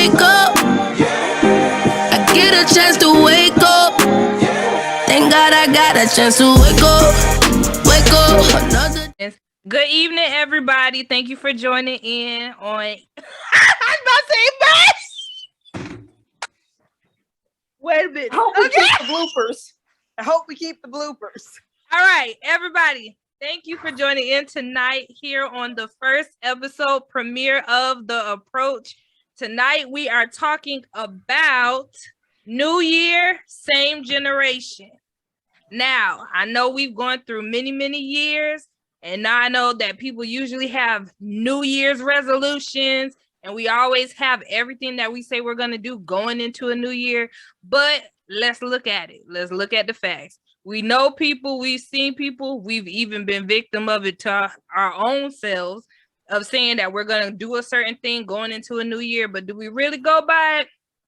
wake up. I get a chance to wake up. Thank God I got a chance to wake up. Wake up. Another. Good evening, everybody. Thank you for joining in on. I was about to say best. Wait a minute. I hope we keep the bloopers. I hope we keep the bloopers. All right, everybody. Thank you for joining in tonight here on the first episode premiere of The Approach. Tonight we are talking about New Year, same generation. Now, I know we've gone through many years, and now I know that people usually have New Year's resolutions, and we always have everything that we say we're going to do going into a new year. But let's look at it. Let's look at the facts. We know people, we've seen people, we've even been victim of it to our own selves of saying that we're going to do a certain thing going into a new year. But do we really go by it?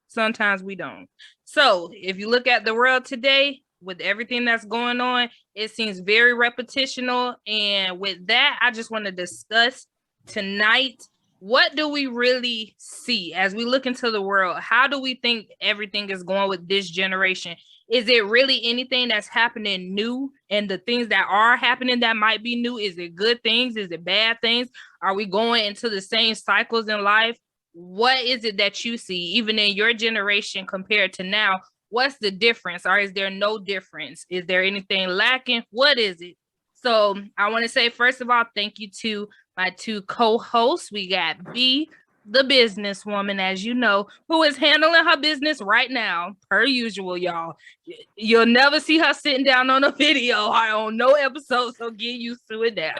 Sometimes we don't. So if you look at the world today, with everything that's going on, it seems very repetitional. And with that, I just want to discuss tonight, what do we really see as we look into the world? How do we think everything is going with this generation? Is it really anything that's happening new? And the things that are happening that might be new, is it good things? Is it bad things? Are we going into the same cycles in life? What is it that you see, even in your generation compared to now? What's the difference, or is there no difference? Is there anything lacking? What is it? So I want to say, first of all, thank you to my two co-hosts. We got B, the businesswoman, as you know, who is handling her business right now, per usual, y'all. You'll never see her sitting down on a video or on no episode, so get used to it now.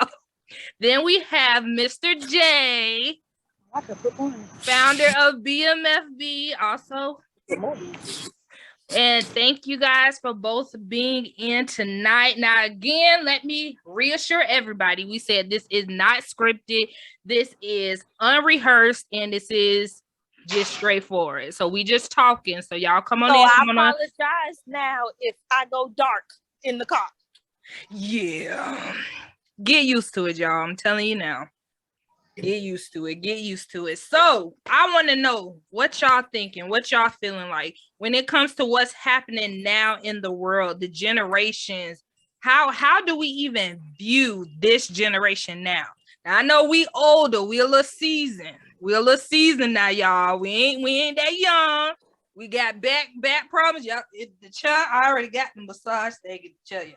Then we have Mr. J, founder of BMFB, also. And thank you guys for both being in tonight. Now, again, let me reassure everybody. We said this is not scripted. This is unrehearsed, and this is just straightforward. So we just talking. So y'all come on in. I apologize now if I go dark in the car. Yeah. Get used to it, y'all. I'm telling you now. Get used to it. Get used to it. So I want to know what y'all thinking, what y'all feeling like when it comes to what's happening now in the world, the generations. How do we even view this generation now? Now I know we older, we a little seasoned. We a little seasoned now, y'all. We ain't that young. We got back problems. Y'all, the child, I already got the massage thing to tell you.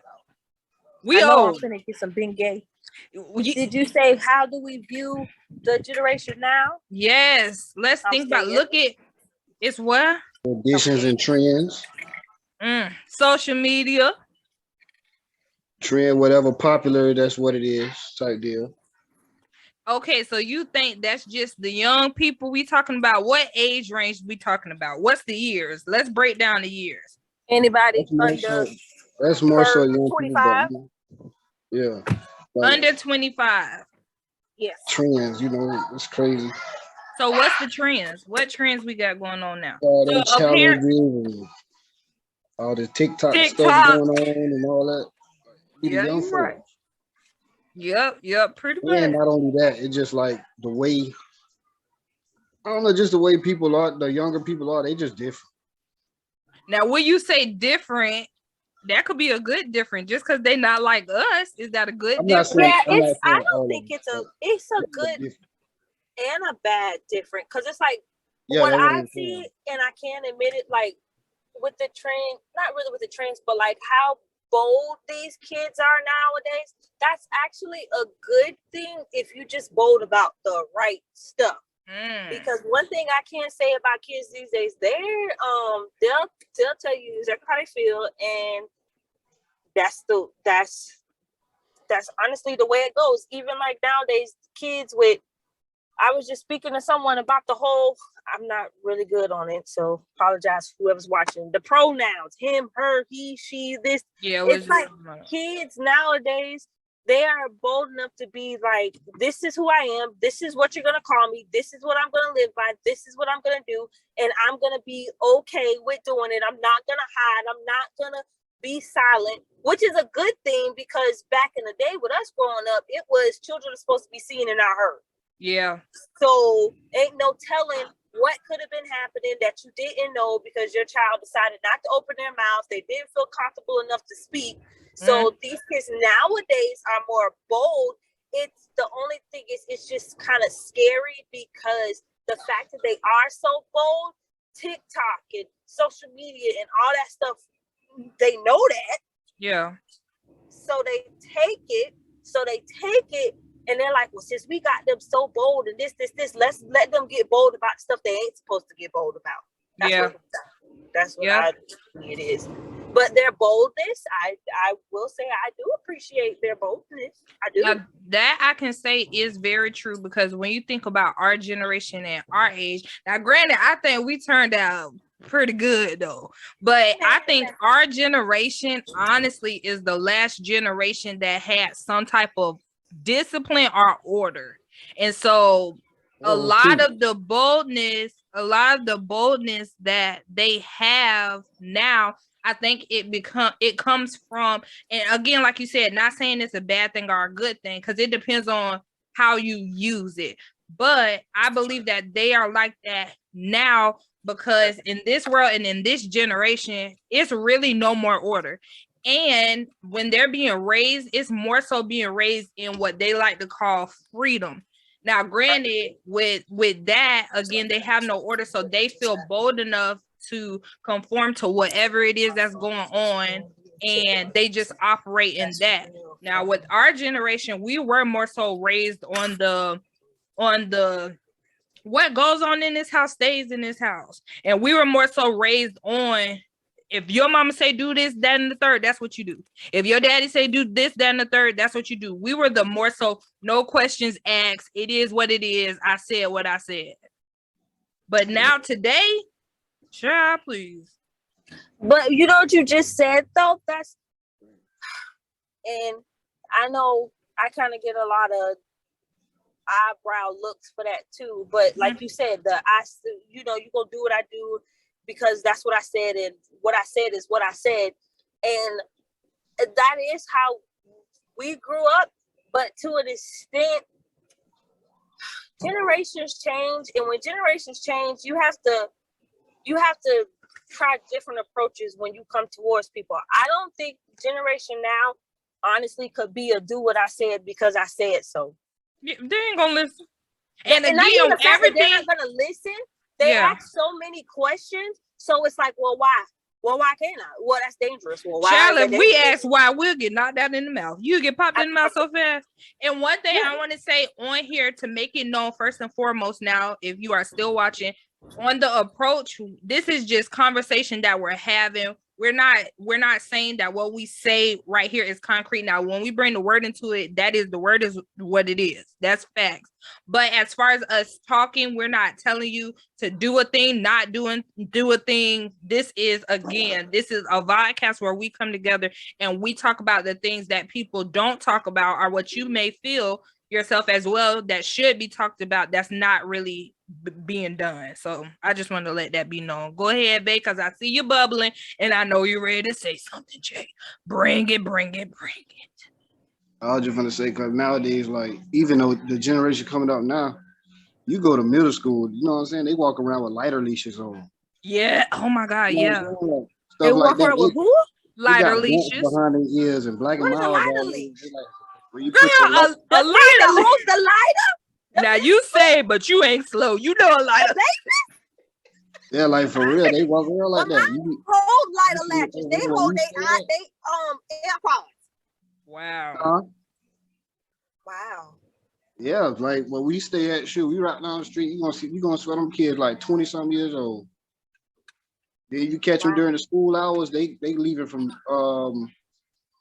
We old. I'm gonna get some Bengay. Did you say how do we view the generation now? Yes, let's think about look at it's what traditions and trends. Social media. Trend, whatever popular, that's what it is, type deal. Okay, so you think that's just the young people we talking about? What age range we talking about? What's the years? Let's break down the years. Anybody That's more so young 25? People, yeah. Like, under 25. Yes. Trends, it's crazy. So what's the trends? What trends we got going on now? The challenges and all the TikTok stuff going on and all that. Yeah, you're right. Yep, pretty much. And not only that, it's just like the way, I don't know, just the way people are, the younger people are, they just different. Now, when you say different, that could be a good different. Just because they not like us, is that a good different? Yeah, I don't think it's a good and a bad different, because it's like what I see, and I can't admit it, like with the trend, not really with the trends, but like how bold these kids are nowadays. That's actually a good thing if you just bold about the right stuff. Because one thing I can't say about kids these days, they'll tell you exactly how they feel, and that's honestly the way it goes. Even like nowadays, kids with, I was just speaking to someone about the whole, I'm not really good on it, so apologize whoever's watching. The pronouns, him, her, he, she, this. Yeah, it's like kids nowadays, they are bold enough to be like, this is who I am. This is what you're going to call me. This is what I'm going to live by. This is what I'm going to do. And I'm going to be okay with doing it. I'm not going to hide. I'm not going to be silent, which is a good thing, because back in the day with us growing up, it was children are supposed to be seen and not heard. Yeah. So ain't no telling what could have been happening that you didn't know because your child decided not to open their mouth. They didn't feel comfortable enough to speak. So these kids nowadays are more bold. It's the only thing is it's just kind of scary because the fact that they are so bold, TikTok and social media and all that stuff, they know that. Yeah. So they take it. And they're like, well, since we got them so bold and this, let's let them get bold about stuff they ain't supposed to get bold about. That's what I think it is. But their boldness, I will say I do appreciate their boldness. I do. Now, that I can say is very true because when you think about our generation and our age, now granted, I think we turned out pretty good though, but I think our generation honestly is the last generation that had some type of discipline or order. And so a lot of the boldness that they have now, I think it comes from, and again, like you said, not saying it's a bad thing or a good thing, because it depends on how you use it. But I believe that they are like that now because in this world and in this generation, it's really no more order. And when they're being raised, it's more so being raised in what they like to call freedom. Now, granted, with that, again, they have no order, so they feel bold enough to conform to whatever it is that's going on, and they just operate in that. Now, with our generation, we were more so raised on the what goes on in this house stays in this house, and we were more so raised on, if your mama say do this, that, and the third, that's what you do. If your daddy say do this, that, and the third, that's what you do. We were the more so no questions asked. It is what it is. I said what I said. But now today, child, please. But you know what you just said though? And I know I kind of get a lot of eyebrow looks for that too. But like you said, you gonna do what I do because that's what I said, and what I said is what I said. And that is how we grew up. But to an extent, generations change, and when generations change, you have to try different approaches when you come towards people. I don't think generation now honestly could be a do what I said because I said so. Yeah, they ain't gonna listen. And again, they're not gonna listen. They ask so many questions, so it's like, well, why? Well, why can't I? Well, that's dangerous. Well, why? Child, if we ask why, we'll get knocked out in the mouth. You get popped in the mouth so fast. And one thing I want to say on here to make it known, first and foremost, now, if you are still watching, on the approach, this is just conversation that we're having. We're not saying that what we say right here is concrete. Now, when we bring the word into it, the word is what it is. That's facts. But as far as us talking, we're not telling you to do a thing, do a thing. This is a vodcast where we come together and we talk about the things that people don't talk about, or what you may feel yourself as well that should be talked about, that's not really being done. So I just want to let that be known. Go ahead, babe, because I see you bubbling and I know you're ready to say something, Jay. Bring it. I was just gonna say, because nowadays, like, even though the generation coming up now, you go to middle school, you know what I'm saying? They walk around with lighter leashes on. Yeah. Oh my God. You know yeah. Stuff they like walk that. around with who? Lighter leashes behind their ears and black and mild. Lighter leash? Where you Girl, put your a lighter Hold the lighter. Now you say, but you ain't slow. You know a lighter. Yeah, like for real, they walk around like that. Hold lighter latches. They hold they AirPods. Wow. Wow. Yeah, like when we stay at we right down the street, you gonna see them kids like 20-something years old. Then you catch them during the school hours, they leaving from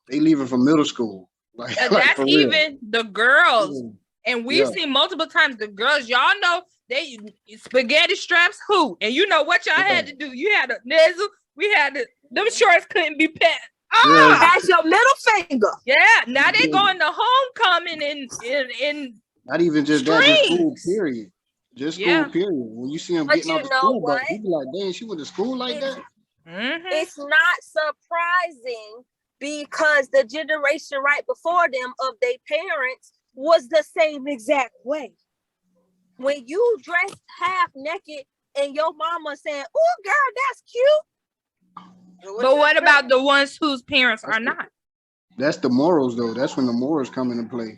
middle school. Like that's even real. The girls. Yeah. And we've seen multiple times the girls, y'all know they spaghetti straps who, and you know what y'all had to do. You had a nizzle. We had them shorts couldn't be pat. That's your middle finger. Yeah. Now they going to homecoming in not even just strings. That, just school period. Just school period. When you see them getting off the school bus, you be like, dang, she went to school like that. It's not surprising because the generation right before them of their parents was the same exact way. When you dressed half naked, and your mama saying, "Oh, girl, that's cute." But what about the ones whose parents are not? That's the morals, though. That's when the morals come into play.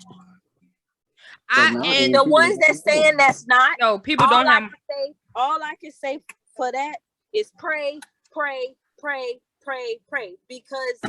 And the ones that's saying that's not. No, people don't have. All I can say for that is pray, pray, pray, pray, pray, because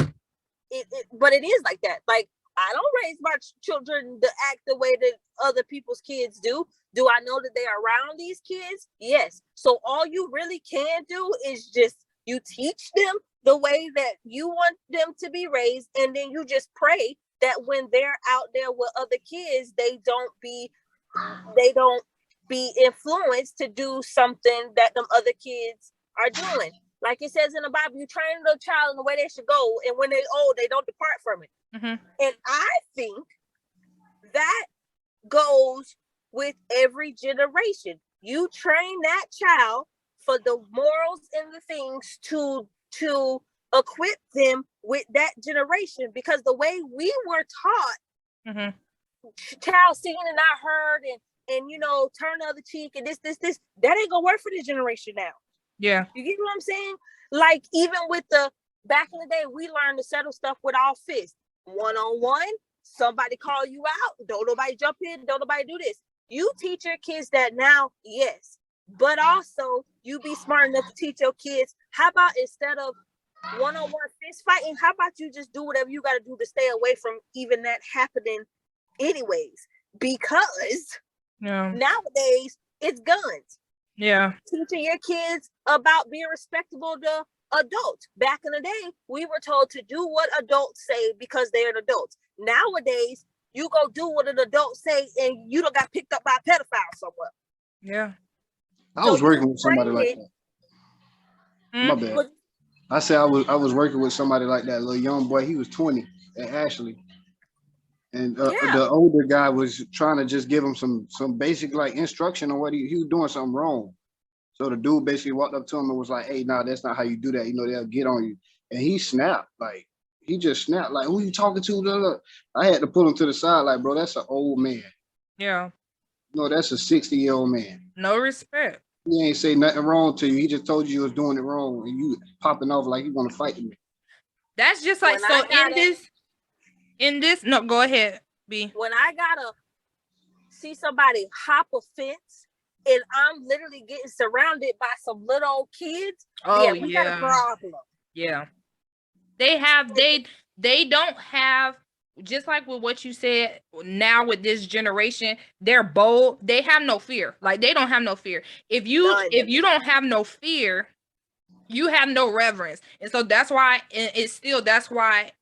but it is like that. Like, I don't raise my children to act the way that other people's kids do. Do I know that they're around these kids? Yes. So all you really can do is just you teach them the way that you want them to be raised, and then you just pray that when they're out there with other kids, they don't be influenced to do something that them other kids are doing. Like it says in the Bible, you train the child in the way they should go, and when they're old, they don't depart from it. Mm-hmm. And I think that goes with every generation. You train that child for the morals and the things to equip them with that generation, because the way we were taught, child seen and not heard, and you know, turn the other cheek, and this, that ain't gonna work for this generation now. Yeah. You get what I'm saying? Like, even with the back in the day, we learned to settle stuff with our fists. One-on-one, somebody call you out, don't nobody jump in, don't nobody do this. You teach your kids that now, yes. But also, you be smart enough to teach your kids, how about instead of one-on-one fist fighting, how about you just do whatever you got to do to stay away from even that happening anyways? Because nowadays, it's guns. Yeah. Teaching your kids about being respectable to adults. Back in the day, we were told to do what adults say because they're an adult. Nowadays, you go do what an adult say, and you don't got picked up by a pedophile somewhere. Yeah. I was working with somebody like that. My bad. I said I was working with somebody like that, little young boy. He was 20 at Ashley. And the older guy was trying to just give him some basic like instruction on what he was doing something wrong. So the dude basically walked up to him and was like, "Hey, nah, that's not how you do that. You know, they'll get on you." And he snapped, like he just snapped, like, "Who you talking to?" Look. I had to pull him to the side, like, "Bro, that's an old man. Yeah. No, that's a 60-year-old man. No respect. He ain't say nothing wrong to you. He just told you was doing it wrong, and you popping off like you want to fight me." That's just like, so in this, no, go ahead, B. When I gotta see somebody hop a fence and I'm literally getting surrounded by some little old kids, we got a problem. Yeah. They don't have, just like with what you said, now with this generation, they're bold. They have no fear. Like, they don't have no fear. If you don't have no fear, you have no reverence. And so that's why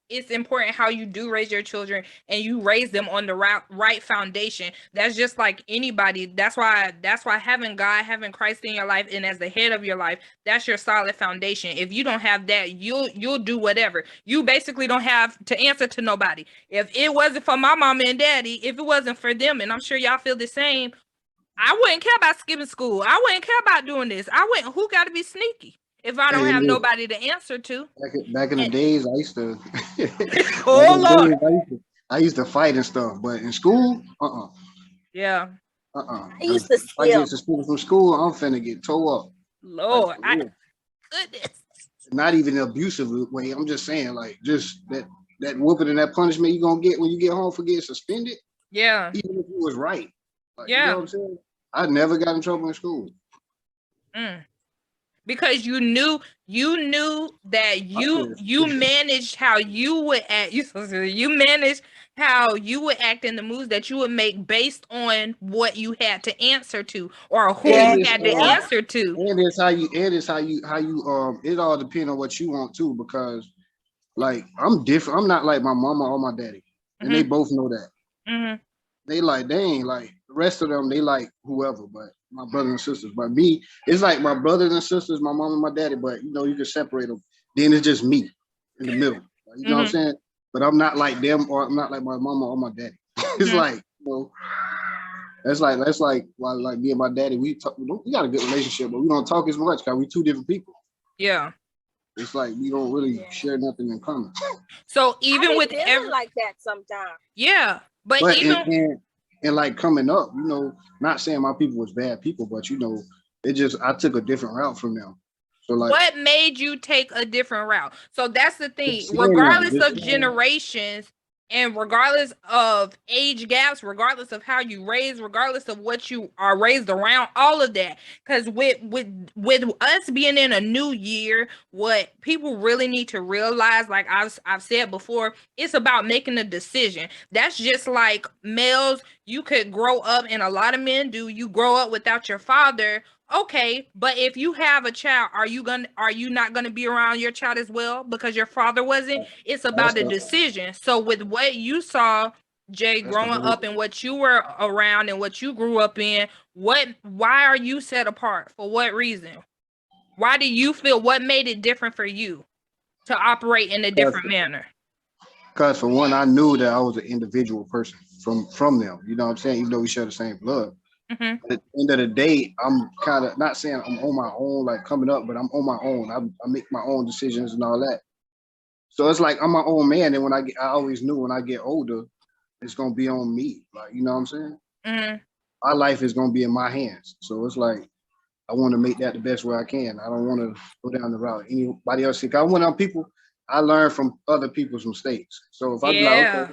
it's important how you do raise your children, and you raise them on the right foundation. That's just like anybody. That's why having God, having Christ in your life, and as the head of your life, that's your solid foundation. If you don't have that, you'll do whatever. You basically don't have to answer to nobody. If it wasn't for my mama and daddy, if it wasn't for them, and I'm sure y'all feel the same, I wouldn't care about skipping school. I wouldn't care about doing this. Who got to be sneaky if I don't have nobody to answer to? Back in the days, I used to. Lord. I used to fight and stuff, but in school, Yeah. I used to steal. I get suspended from school, I'm finna get tore up. Lord, goodness. Not even an abusive way. I'm just saying, like, just that whooping and that punishment you're gonna get when you get home for getting suspended. Yeah. Even if you was right. Like, yeah. You know what I'm saying? I never got in trouble in school. Because you knew that you managed how you would act. You managed how you would act in the moves that you would make based on what you had to answer to, or who you had to answer to. And it's how you it all depends on what you want to, because like I'm different. I'm not like my mama or my daddy. And they both know that. They ain't like the rest of them, they like whoever, but my brothers and sisters. But me, it's like my brothers and sisters, my mom and my daddy, but you know, you can separate them. Then it's just me in the middle. You know what I'm saying? But I'm not like them, or I'm not like my mama or my daddy. It's like, you know, that's like well, like me and my daddy, we got a good relationship, but we don't talk as much because we two different people. Yeah. It's like we don't really share nothing in common. So even with like that sometimes. Yeah. But even and like coming up, you know, not saying my people was bad people, but you know, It just I took a different route from them. So like, what made you take a different route? So that's the thing. just seeing them, Regardless of generations and regardless of age gaps, regardless of how you raise, regardless of what you are raised around, all of that. Because with us being in a new year, what people really need to realize, like I've said before, it's about making a decision. That's just like males. You could grow up, and a lot of men do. You grow up without your father. Okay, but if you have a child, are you not gonna be around your child as well because your father wasn't? It's that's about a the decision. So with what you saw, Jay, that's the growing whole up and what you were around and what you grew up in, why are you set apart? For what reason? Why do you feel what made it different for you to operate in a different manner? because for one, I knew that I was an individual person from them. You know what I'm saying? Even though we share the same blood. Mm-hmm. At the end of the day, I'm kind of not saying I'm on my own, like coming up, but I'm on my own. I make my own decisions and all that. So it's like I'm my own man. And I always knew when I get older, it's gonna be on me. Like, you know what I'm saying? Mm-hmm. My life is gonna be in my hands. So it's like I want to make that the best way I can. I don't want to go down the route anybody else. I went on people. I learn from other people's mistakes. So if I be like, okay, Yeah. if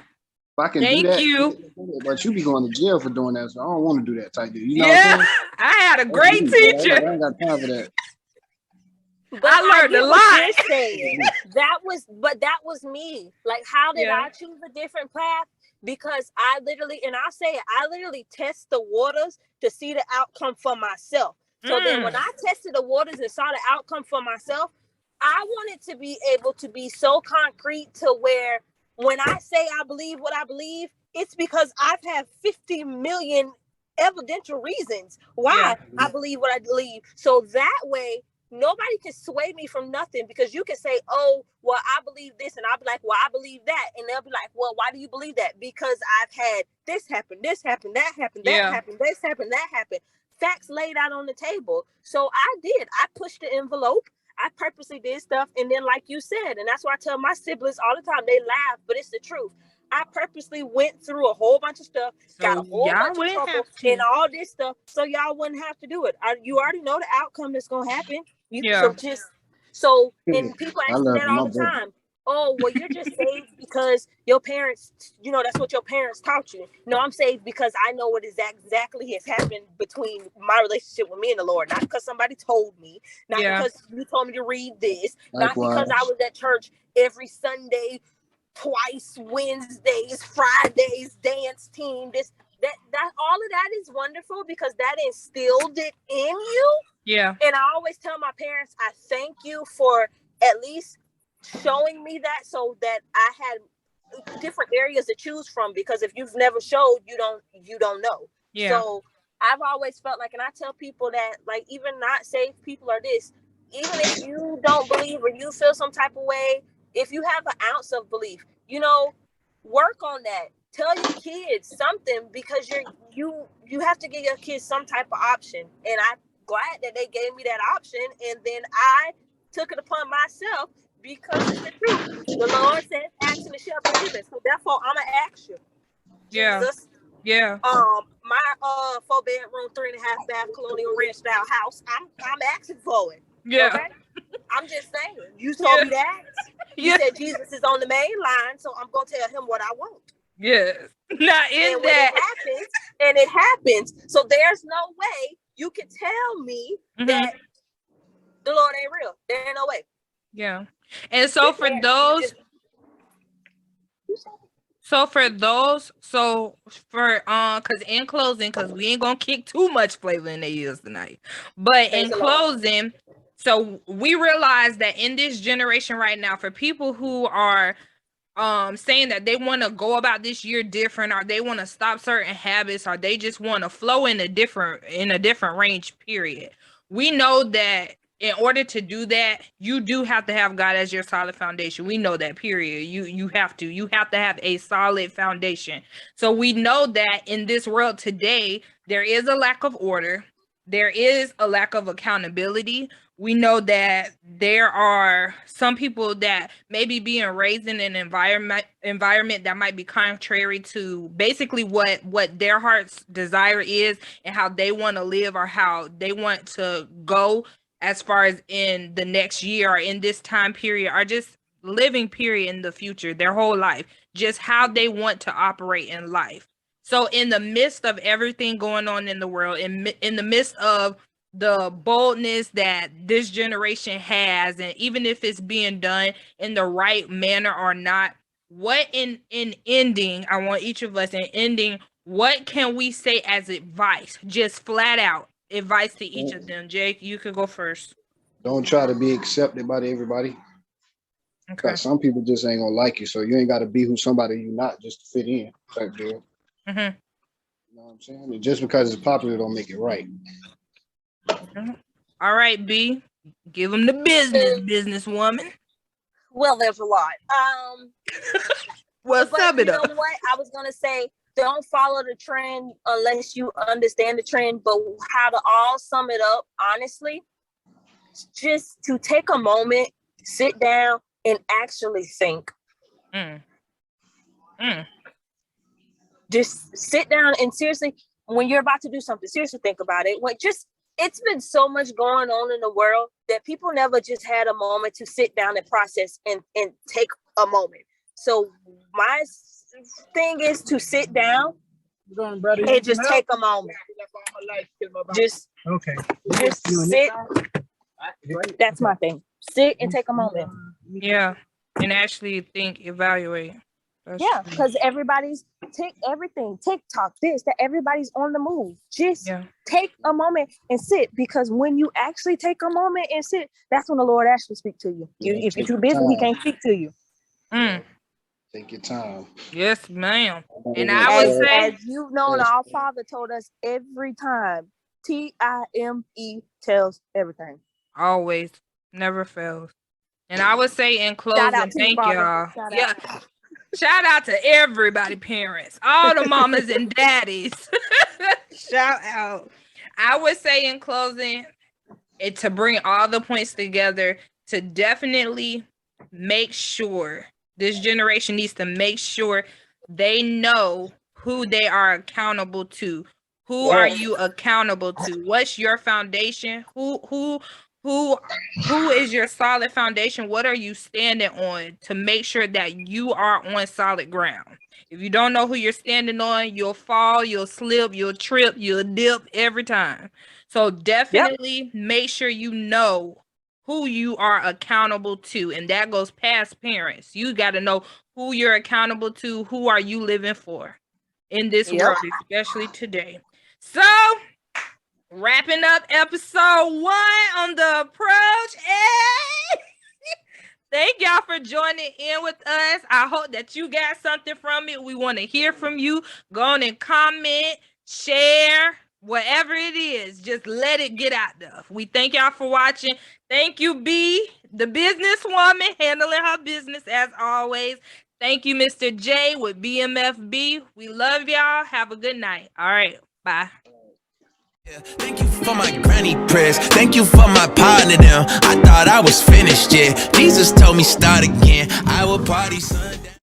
I can do Thank that, you. but you be going to jail for doing that. So I don't want to do that type deal. You know what I'm Yeah. saying? I had a That's great me, bro. teacher. I ain't got time for that. But I I learned a get what you're lot. saying. That was me. Like, how did Yeah. I choose a different path? Because I literally, and I'll say it, I literally test the waters to see the outcome for myself. So then when I tested the waters and saw the outcome for myself, I wanted to be able to be so concrete to where when I say I believe what I believe, it's because I've had 50 million evidential reasons why I believe what I believe. So that way, nobody can sway me from nothing, because you can say, oh, well, I believe this, and I'll be like, well, I believe that, and they'll be like, well, why do you believe that? Because I've had this happen, that happened, that happened, this happened, that happened. Facts laid out on the table. So I pushed the envelope. I purposely did stuff, and then like you said, and that's why I tell my siblings all the time, they laugh, but it's the truth. I purposely went through a whole bunch of stuff, got a whole bunch of trouble and all this stuff, so y'all wouldn't have to do it. You already know the outcome that's gonna happen. And people I ask me learned that from all my the brother. time. Oh, well, you're just saved because your parents, that's what your parents taught you. No, I'm saved because I know what exactly has happened between my relationship with me and the Lord. Not because somebody told me, not because you told me to read this, not because I Likewise. was at church every Sunday, twice, Wednesdays, Fridays, dance team, that all of that is wonderful because that instilled it in you. Yeah. And I always tell my parents, I thank you for at least showing me that, so that I had different areas to choose from, because if you've never showed, you don't know. Yeah. So I've always felt like, and I tell people that, like, even not saved people are this, even if you don't believe or you feel some type of way, if you have an ounce of belief, work on that. Tell your kids something, because you have to give your kids some type of option. And I'm glad that they gave me that option, and then I took it upon myself, because it's the truth. The Lord says, "Action it shall be given." So therefore, I'm gonna ask you, Jesus. Yeah. My 4-bedroom, 3.5 bath colonial ranch style house. I'm asking for it. Yeah. Okay. I'm just saying. You told me that. You said Jesus is on the main line, so I'm gonna tell him what I want. Yes. Not in And that. it happens. So there's no way you can tell me that the Lord ain't real. There ain't no way. Yeah. And so for those, because in closing, because we ain't gonna kick too much flavor in their ears tonight, but in closing, so we realize that in this generation right now, for people who are saying that they want to go about this year different, or they want to stop certain habits, or they just want to flow in a different range, period, we know that in order to do that, you do have to have God as your solid foundation. We know that, period. You have to have a solid foundation. So we know that in this world today, there is a lack of order. there is a lack of accountability. We know that there are some people that may be being raised in an environment that might be contrary to basically what their heart's desire is and how they want to live or how they want to go as far as in the next year or in this time period or just living period in the future, their whole life, just how they want to operate in life. So in the midst of everything going on in the world, in the midst of the boldness that this generation has, and even if it's being done in the right manner or not, what in ending, I want each of us in ending, what can we say as advice? Just flat out advice to each of them. Jake, you could go first. Don't try to be accepted by everybody. Okay. Because some people just ain't gonna like you, so you ain't got to be who somebody you not just to fit in. Type deal. Mm-hmm. You know what I'm saying? And just because it's popular don't make it right. Mm-hmm. All right, B, give them the businesswoman. Well, there's a lot. Well, but sum it up. You know what? I was gonna say, don't follow the trend unless you understand the trend. But how to all sum it up, honestly, just to take a moment, sit down, and actually think. Just sit down and seriously, when you're about to do something, seriously think about it. It's been so much going on in the world that people never just had a moment to sit down and process and take a moment. So my thing is to sit down and just take a moment. Just sit. That's my thing. Sit and take a moment. Yeah, and actually think, evaluate. Because everybody's everything, TikTok, this, that, everybody's on the move. Just take a moment and sit, because when you actually take a moment and sit, that's when the Lord actually speaks to you. If you're too busy, He can't speak to you. Take your time. Yes, ma'am. And I would say, as you've known, our Father told us every time, TIME tells everything. Always, never fails. And I would say in closing, thank y'all. Shout out to everybody, parents, all the mamas and daddies. Shout out. I would say in closing, to bring all the points together, to definitely make sure this generation needs to make sure they know who they are accountable to. Who are you accountable to? What's your foundation? Who is your solid foundation? What are you standing on to make sure that you are on solid ground? If you don't know who you're standing on, you'll fall, you'll slip, you'll trip, you'll dip every time. So definitely make sure you know who you are accountable to. And that goes past parents. You got to know who you're accountable to. Who are you living for in this world, especially today? So, wrapping up episode 1 on the approach. Hey! Thank y'all for joining in with us. I hope that you got something from it. We want to hear from you. Go on and comment, share, whatever it is. Just let it get out there. We thank y'all for watching. Thank you, B, the businesswoman, handling her business as always. Thank you, Mr. J with BMFB. We love y'all. Have a good night. All right. Bye. Thank you for my granny prayers. Thank you for my partner them. I thought I was finished, yeah. Jesus told me start again. I will party Sunday.